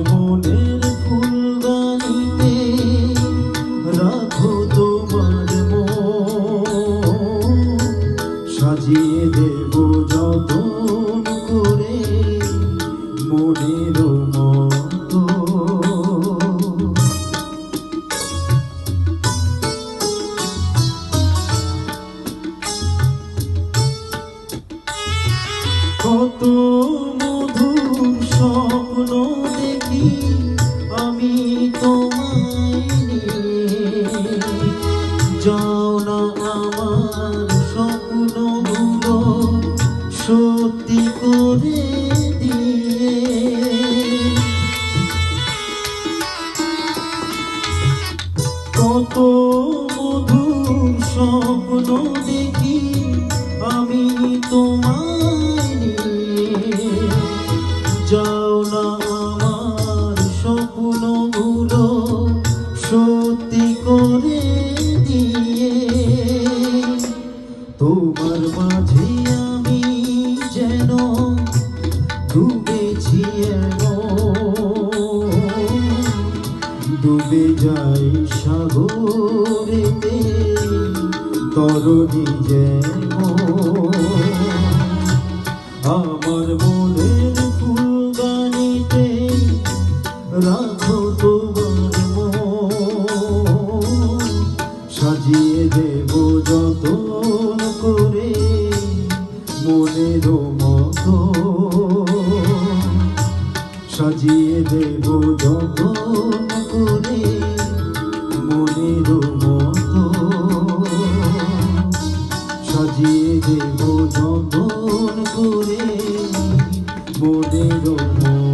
মনের ফুলদানিতে রাখো তোমার মন, সাজিয়ে দেব যতন করে মনের মতো। কত মধুর স্বপ্ন দেখি আমি তোমায় নিয়ে, যাও না আমার স্বপ্নগুলো সত্যি করে দিয়ে। কত মধুর স্বপ্ন দেখি আমি তোমায় নিয়ে, যাও না আমার স্বপ্নগুলো সত্যি করে দিয়ে। তোমার মাঝে আমি যেন ডুবেছি ডুবে যাই সাগরেতে তরণী যেমন। আমার মনের ফুলদানিতে রাখো তোমার মন, সাজিয়ে দেব যতন করে মনের মতো, সাজিয়ে দেব যতন করে মনের মতো, সাজিয়ে দেব যতন করে মনের মতো।